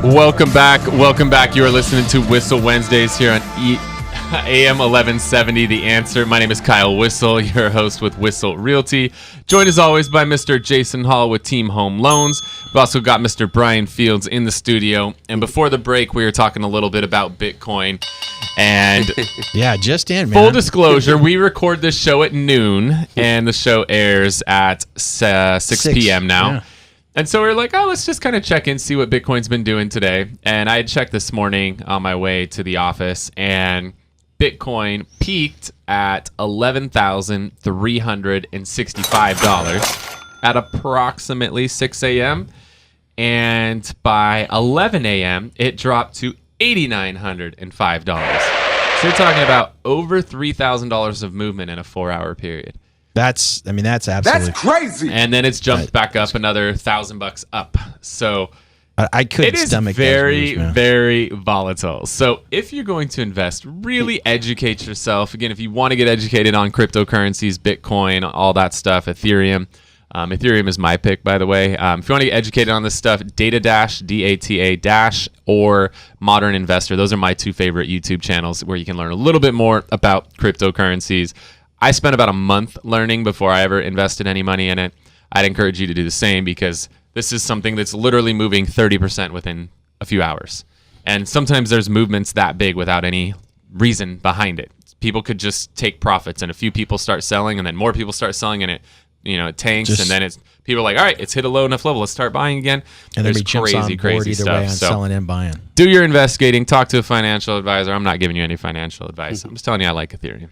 Welcome back. You are listening to Whissel Wednesdays here on AM 1170, The Answer. My name is Kyle Whissel, your host with Whissel Realty. Joined as always by Mr. Jason Hall with Team Home Loans. We've also got Mr. Bryan Fields in the studio. And before the break, we were talking a little bit about Bitcoin. And yeah, just in, man. Full disclosure, we record this show at noon, and the show airs at 6 p.m. now. Yeah. And so we're like, oh, let's just kind of check in, see what Bitcoin's been doing today. And I had checked this morning on my way to the office, and Bitcoin peaked at $11,365 at approximately 6 a.m. And by 11 a.m., it dropped to $8,905. So you're talking about over $3,000 of movement in a 4-hour period. That's absolutely crazy. And then it's jumped back up another $1,000 up. So I couldn't stomach very, very volatile. So if you're going to invest, really educate yourself. Again, if you want to get educated on cryptocurrencies, Bitcoin, all that stuff, Ethereum. Ethereum is my pick, by the way. If you want to get educated on this stuff, DATA, or Modern Investor. Those are my two favorite YouTube channels where you can learn a little bit more about cryptocurrencies. I spent about a month learning before I ever invested any money in it. I'd encourage you to do the same because this is something that's literally moving 30% within a few hours. And sometimes there's movements that big without any reason behind it. People could just take profits, and a few people start selling, and then more people start selling, and it tanks, and then people are like, all right, it's hit a low enough level, let's start buying again. And there's crazy stuff. So selling and buying. Do your investigating. Talk to a financial advisor. I'm not giving you any financial advice. I'm just telling you I like Ethereum.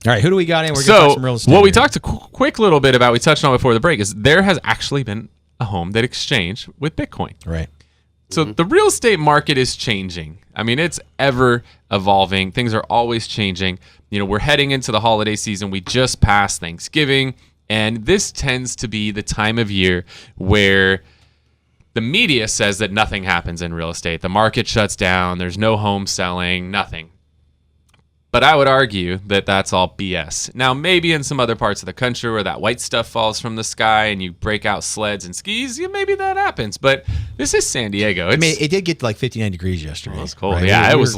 All right, who do we got in? We're going to talk some real estate. What we talked a quick little bit about, we touched on before the break, is there has actually been a home that exchanged with Bitcoin. Right. So the real estate market is changing. I mean, it's ever evolving. Things are always changing. We're heading into the holiday season. We just passed Thanksgiving, and this tends to be the time of year where the media says that nothing happens in real estate. The market shuts down. There's no home selling, nothing. But I would argue that that's all BS. Now, maybe in some other parts of the country where that white stuff falls from the sky and you break out sleds and skis, maybe that happens. But this is San Diego. It did get to like 59 degrees yesterday. It was cold. Right? Yeah, it was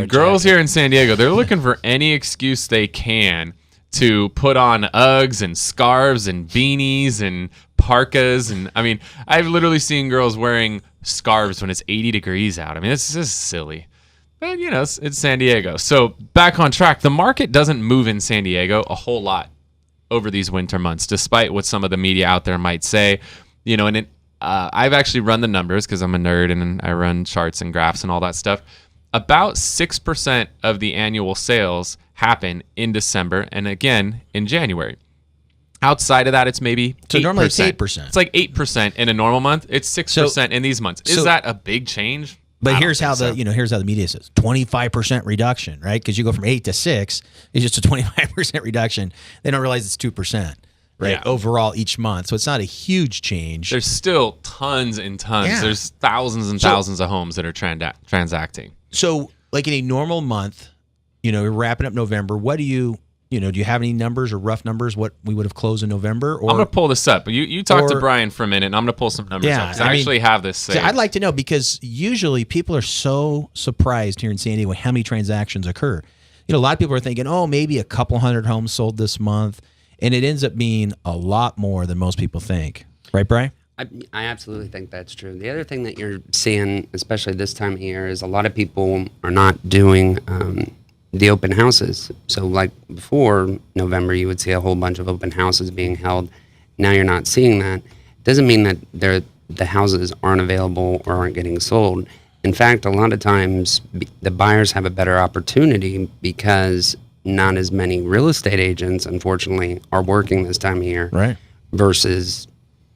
girls here in San Diego, they're looking for any excuse they can to put on Uggs and scarves and beanies and parkas. And I've literally seen girls wearing scarves when it's 80 degrees out. It's just silly. But, it's San Diego. So back on track, the market doesn't move in San Diego a whole lot over these winter months, despite what some of the media out there might say. I've actually run the numbers because I'm a nerd and I run charts and graphs and all that stuff. About 6% of the annual sales happen in December and again in January. Outside of that, it's maybe 8%. So normally it's 8%. It's like 8% in a normal month. It's 6% in these months. Is that a big change? But here's how the media says 25% reduction, right? Because you go from 8 to 6, it's just a 25% reduction. They don't realize it's 2%, right? Overall each month, so it's not a huge change. There's still tons and tons. Yeah. There's thousands and thousands of homes that are transacting. So, like in a normal month, you're wrapping up November. What do you have any numbers or rough numbers what we would have closed in November? Or, I'm going to pull this up. You talk to Bryan for a minute, and I'm going to pull some numbers up. Because I actually have this saved. I'd like to know because usually people are so surprised here in San Diego how many transactions occur. A lot of people are thinking, maybe a couple hundred homes sold this month, and it ends up being a lot more than most people think. Right, Bryan? I absolutely think that's true. The other thing that you're seeing, especially this time of year, is a lot of people are not doing the open houses. So like before November, you would see a whole bunch of open houses being held. Now you're not seeing that. Doesn't mean that the houses aren't available or aren't getting sold. In fact, a lot of times the buyers have a better opportunity because not as many real estate agents, unfortunately, are working this time of year. Right. Versus,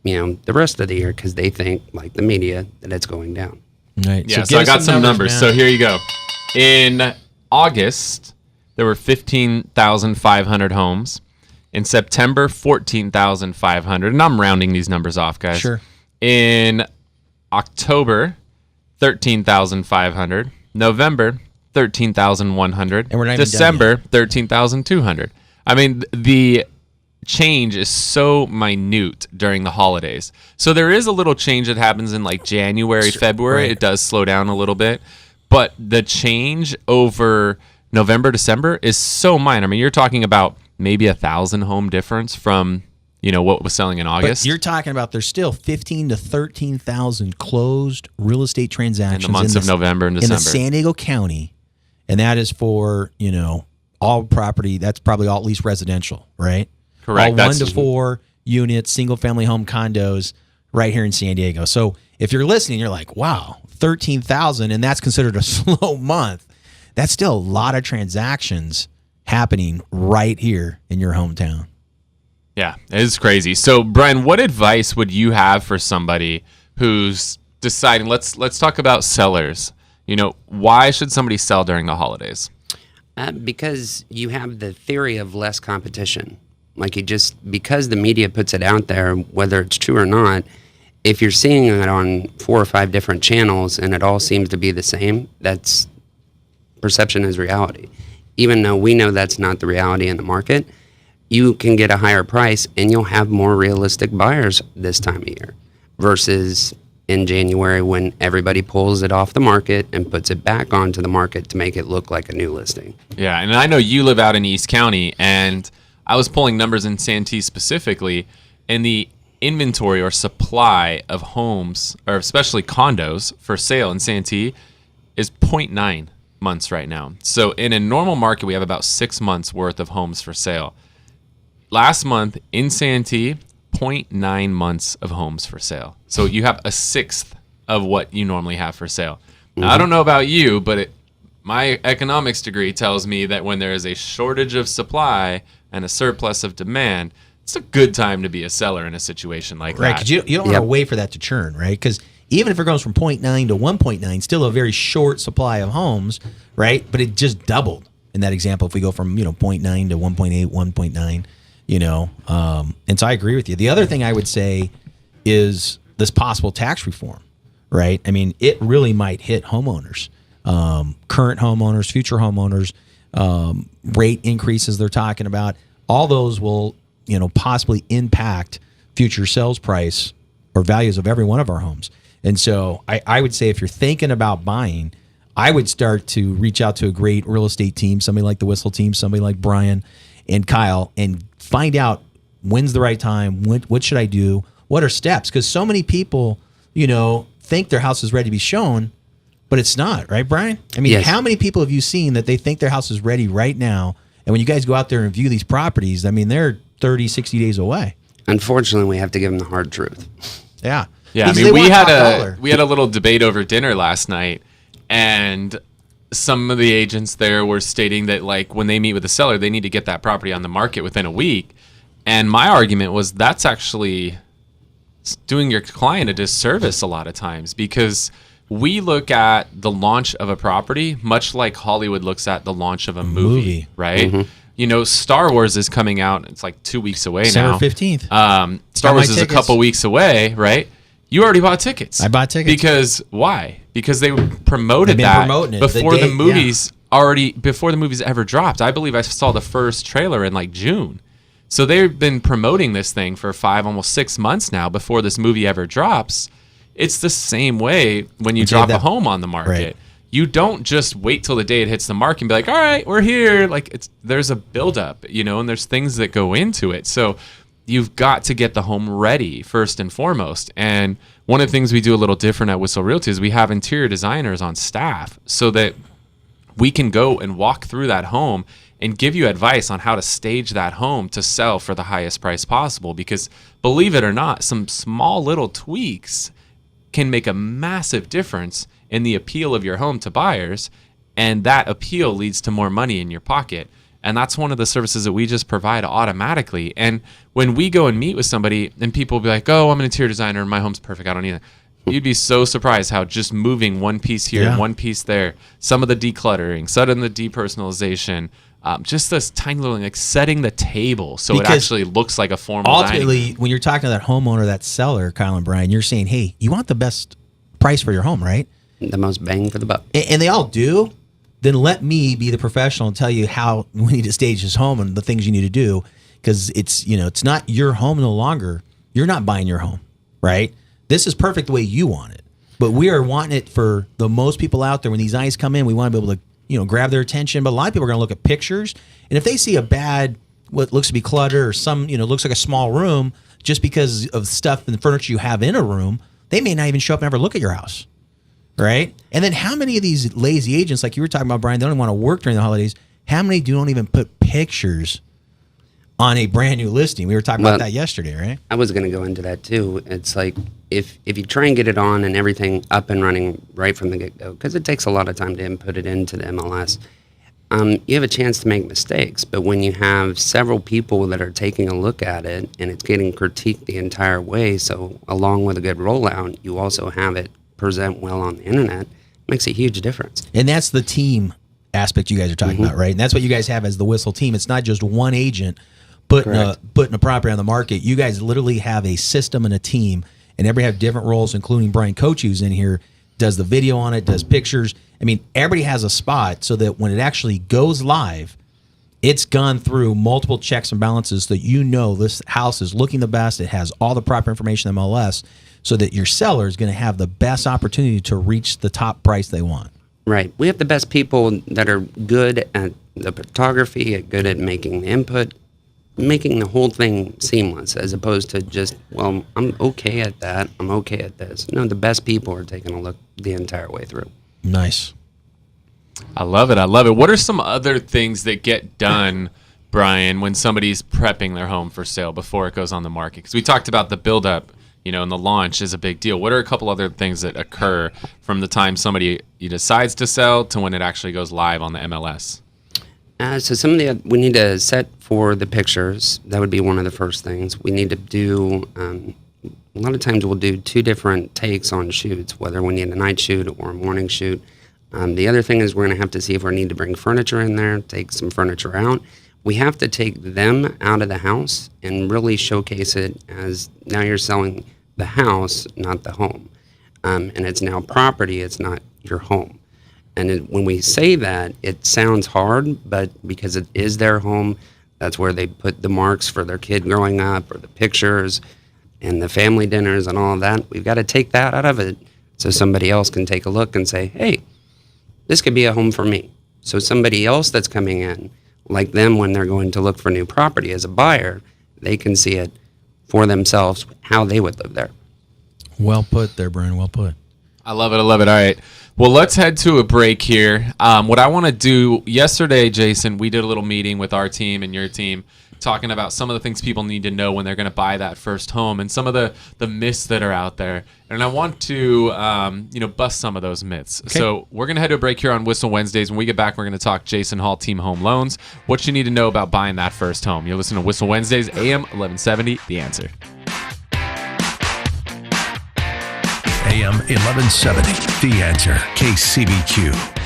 the rest of the year because they think, like the media, that it's going down. Right. Yeah, so I got some numbers. So here you go. In August, there were 15,500 homes. In September, 14,500. And I'm rounding these numbers off, guys. Sure. In October, 13,500. November, 13,100. And we're not even December, 13,200. The change is so minute during the holidays. So there is a little change that happens in like January, February. Right. It does slow down a little bit. But the change over November, December is so minor. I mean, you're talking about maybe 1,000 home difference from, what was selling in August. But you're talking about there's still 15 to 13,000 closed real estate transactions in the months of November and December. In the San Diego County. And that is for, all property. That's probably all at least residential, right? Correct. All 1 to 4 units, single family home condos right here in San Diego. So if you're listening, you're like, wow, 13,000, and that's considered a slow month. That's still a lot of transactions happening right here in your hometown. Yeah, it is crazy. So, Bryan, what advice would you have for somebody who's deciding, let's talk about sellers. Why should somebody sell during the holidays? Because you have the theory of less competition. Because the media puts it out there, whether it's true or not, if you're seeing it on 4 or 5 different channels and it all seems to be the same, that's perception is reality. Even though we know that's not the reality in the market, you can get a higher price and you'll have more realistic buyers this time of year versus in January when everybody pulls it off the market and puts it back onto the market to make it look like a new listing. Yeah, and I know you live out in East County, and I was pulling numbers in Santee specifically, and the inventory or supply of homes, or especially condos for sale in Santee, is 0.9 months right now. So in a normal market, we have about 6 months worth of homes for sale. Last month in Santee, 0.9 months of homes for sale. So you have a sixth of what you normally have for sale. Now, I don't know about you, but my economics degree tells me that when there is a shortage of supply and a surplus of demand, it's a good time to be a seller in a situation like that. Right, because you don't want to wait for that to churn, right? Because even if it goes from 0.9 to 1.9, still a very short supply of homes, right? But it just doubled in that example if we go from 0.9 to 1.8, 1.9, and so I agree with you. The other thing I would say is this possible tax reform, right? I mean, it really might hit homeowners, current homeowners, future homeowners, rate increases they're talking about. All those will possibly impact future sales price or values of every one of our homes. And so I would say if you're thinking about buying, I would start to reach out to a great real estate team, somebody like the Whissel team, somebody like Bryan and Kyle, and find out when's the right time, what should I do, what are steps? Because so many people, think their house is ready to be shown, but it's not, right, Bryan? I mean, How many people have you seen that they think their house is ready right now, and when you guys go out there and view these properties, I mean, they're 30, 60 days away. Unfortunately, we have to give them the hard truth. Yeah. Yeah, Because I mean, they we want had a little debate over dinner last night, and some of the agents there were stating that, like, when they meet with the seller, they need to get that property on the market within a week. And my argument was that's actually doing your client a disservice a lot of times, because we look at the launch of a property much like Hollywood looks at the launch of a movie. Right? Mm-hmm. Star Wars is coming out. It's like 2 weeks away now. December 15th. Star Wars is a couple weeks away, right? You already bought tickets. I bought tickets. Because why? Because they promoted that before the movies before the movies ever dropped. I believe I saw the first trailer in like June. So they've been promoting this thing for 5, almost 6 months now before this movie ever drops. It's the same way when you drop a home on the market. Right. You don't just wait till the day it hits the market and be like, all right, we're here. Like there's a buildup, and there's things that go into it. So you've got to get the home ready first and foremost. And one of the things we do a little different at Whissel Realty is we have interior designers on staff so that we can go and walk through that home and give you advice on how to stage that home to sell for the highest price possible. Because believe it or not, some small little tweaks can make a massive difference in the appeal of your home to buyers, and that appeal leads to more money in your pocket. And that's one of the services that we just provide automatically. And when we go and meet with somebody and people will be like, oh, I'm an interior designer and my home's perfect, I don't need it. You'd be so surprised how just moving one piece here and one piece there, some of the decluttering, some of the depersonalization, just this tiny little, like setting the table so it actually looks like a formal ultimately, dining. when you're talking to that homeowner, that seller, Kyle and Bryan, you're saying, hey, you want the best price for your home, right? The most bang for the buck. And they all do. Then let me be the professional and tell you how we need to stage this home and the things you need to do. because it's, it's not your home no longer. You're not buying your home, right? This is perfect the way you want it. But we are wanting it for the most people out there. When these eyes come in, we want to be able to, grab their attention. But a lot of people are going to look at pictures. And if they see a bad, what looks to be clutter or some, looks like a small room, just because of stuff and the furniture you have in a room, they may not even show up and ever look at your house, right? And then how many of these lazy agents, like you were talking about, Brian, they don't want to work during the holidays. How many don't even put pictures on a brand new listing? We were talking about that yesterday, right? I was going to go into that too. It's like if you try and get it on and everything up and running right from the get-go, because it takes a lot of time to input it into the MLS, you have a chance to make mistakes. But when you have several people that are taking a look at it and it's getting critiqued the entire way, so along with a good rollout, you also have it present well on the internet, it makes a huge difference. And that's the team aspect you guys are talking about, right? And that's what you guys have as the Whissel team. It's not just one agent putting a property on the market. You guys literally have a system and a team, and everybody have different roles, including Brian Coach, who's in here, does the video on it, does pictures. I mean, everybody has a spot so that when it actually goes live, it's gone through multiple checks and balances so that this house is looking the best. It has all the proper information in MLS so that your seller is going to have the best opportunity to reach the top price they want. Right. We have the best people that are good at the photography, good at making the input, making the whole thing seamless, as opposed to just, well, I'm okay at that, I'm okay at this. No, the best people are taking a look the entire way through. Nice. I love it. What are some other things that get done, Brian, when somebody's prepping their home for sale before it goes on the market? Because we talked about the buildup, and the launch is a big deal. What are a couple other things that occur from the time somebody decides to sell to when it actually goes live on the MLS? So we need to set for the pictures. That would be one of the first things. We need to do, a lot of times we'll do 2 different takes on shoots, whether we need a night shoot or a morning shoot. The other thing is we're going to have to see if we need to bring furniture in there, take some furniture out. We have to take them out of the house and really showcase it as now you're selling the house, not the home. And it's now property, it's not your home. And when we say that, it sounds hard, but because it is their home, that's where they put the marks for their kid growing up, or the pictures and the family dinners and all of that. We've got to take that out of it so somebody else can take a look and say, hey, this could be a home for me. So somebody else that's coming in, like them when they're going to look for new property as a buyer, they can see it for themselves, how they would live there. Well put there, Brian. Well put. I love it. All right. Well, let's head to a break here. What I want to do, yesterday, Jason, we did a little meeting with our team and your team talking about some of the things people need to know when they're going to buy that first home and some of the myths that are out there. And I want to, bust some of those myths. Okay. So we're going to head to a break here on Whissel Wednesdays. When we get back, we're going to talk Jason Hall, Team Home Loans, what you need to know about buying that first home. You're listening to Whissel Wednesdays, AM 1170, The Answer. AM 1170, The Answer, KCBQ.